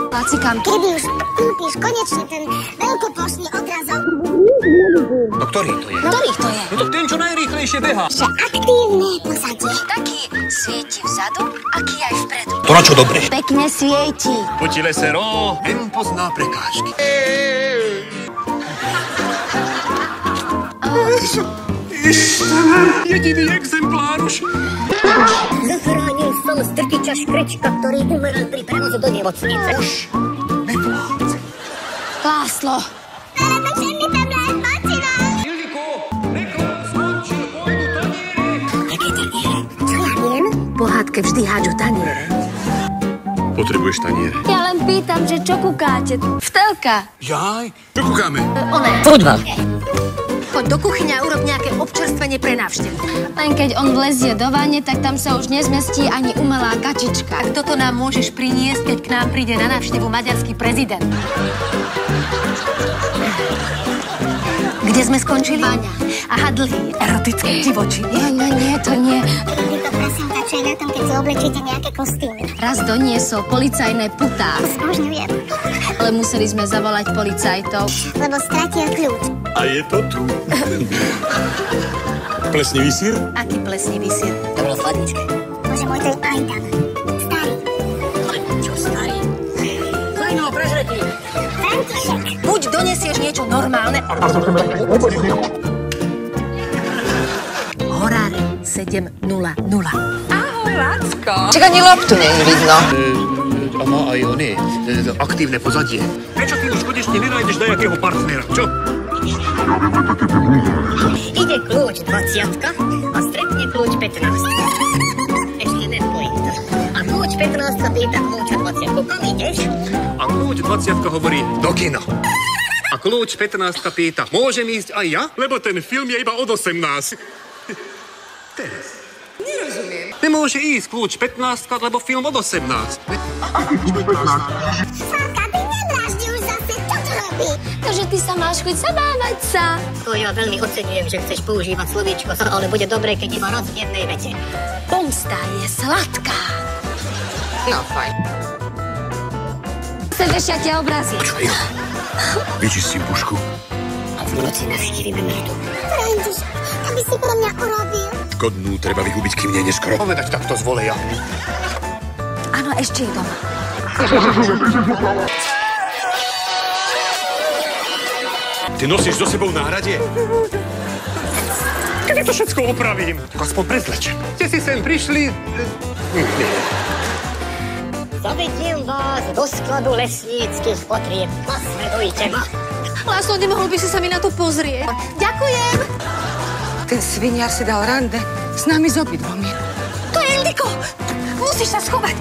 Lacikám. Kedy už kúpiš konečne ten veľkoplošný odrazok? No ktorý to je? Ktorý to je? No to ten, čo najrýchlejšie behá. Že aktívne pozadie. Taký svieti vzadu, aký aj vpredu. To na čo dobre? Pekne svieti. Potile sero, ten pozná prekážky. Jediný exemplár už. Zachránil som strtiča Škrečka, ktorý umeral pri prevoze do nemocnice. Už nepláca. Láslo. Ale takže mi tam len patina. Ildiko, reklám skončil, pôjdu taniere. Také taniere? Čo ja viem? Po hádke vždy hádžu taniere. Potrebuješ taniere? Ja len pýtam, že čo kúkáte? Vtelka. Jaj, čo kúkáme? Oné. Futbal. Poď do kuchyne a urob nejaké občerstvenie pre návštevu. Len keď on vlezie do vane, tak tam sa už nezmestí ani umelá kačička. A toto nám môžeš priniesť, keď k nám príde na návštevu maďarský prezident. Kde sme skončili? Váňa. Aha, dlhý, erotický divočiny. Nie, to nie. Vy to prosím, čo je na tom, keď si oblečíte nejaké kostýmy. Raz doniesol policajné putá. Spožňujem. Ale museli sme zavolať policajtov. Lebo stratil kľúč. A je to tu. Plesnivý sír? Aký plesnivý sír? To bolo v chladničke. Bože môj, to je Ajdan. Starý. Ale čo starý? Klino, prežretý. František. Buď donesieš niečo normálne. Horáre 7:00. Ahoj, Lacko. Čak ani loptu nie je vidno. A má aj oné, aktívne pozadie. Prečo ty už konečne nenájdeš nejakého partnera, čo? Ide kľúč 20 a stretne kľúč 15. Ešte jeden point. A kľúč 15 pýta kľúča 20. Kam ideš? A kľúč 20 hovorí do kina. A kľúč 15 pýta, môžem ísť aj ja? Lebo ten film je iba od 18. Teraz. Nerozumiem. Nemôže ísť kľúč 15, lebo film od 18. Sánka, ty nebráždi už zase. Čo to robí? Takže ty sa máš chuť zabávať sa. To ja veľmi oceňujem, že chceš používať slovíčko, ale bude dobré, keď iba raz v jednej vete. Pomsta je sladká. No, fajn. Chceš ešte ťa obraziť. Počkaj, vyčistím pušku. A v noci navštívime mŕtu. František, to by si pro mňa urobil. Godnú treba vyhubiť, kým nie neskoro. Povedať takto z voleja. Áno, ešte je doma. Ty nosíš so sebou náhradie? Tak ja to všetko opravím. Tak aspoň prezleč. Ste si sem prišli... Zavediem vás do skladu lesníckych potrieb. Nasledujte ma. Láslo, nemohol by si sa mi na to pozrieť? Ďakujem. Ten sviniar si dal rande s nami s obidvomi. To je Ildiko. Musíš sa schovať.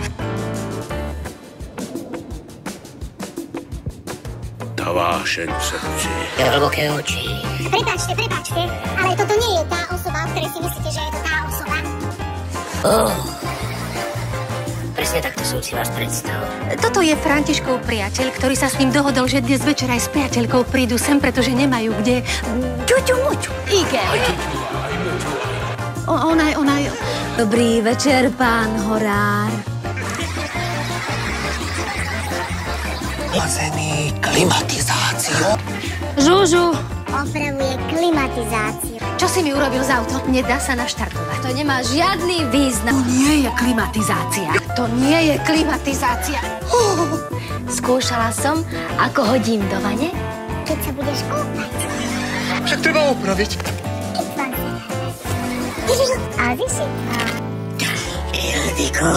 Tá vášeň v srdci. Hlboké oči. Prepáčte, ale toto nie je tá osoba, o ktorej si myslíte, že je to tá osoba. Presne takto som si vás predstavil. Toto je Františkov priateľ, ktorý sa s ním dohodol, že dnes večer aj s priateľkou prídu sem, pretože nemajú kde... Ťuťu muťu. Ige. Ona. Dobrý večer, pán Horár. Lazený klimatizáciu. Žužu. Opravuje klimatizáciu. Čo si mi urobil z auto? Nedá sa naštartovať. To nemá žiadny význam. To nie je klimatizácia. Skúšala som, ako hodím do vane. Keď sa budeš kúpať. Však treba opraviť. Ale ty si... Ildiko.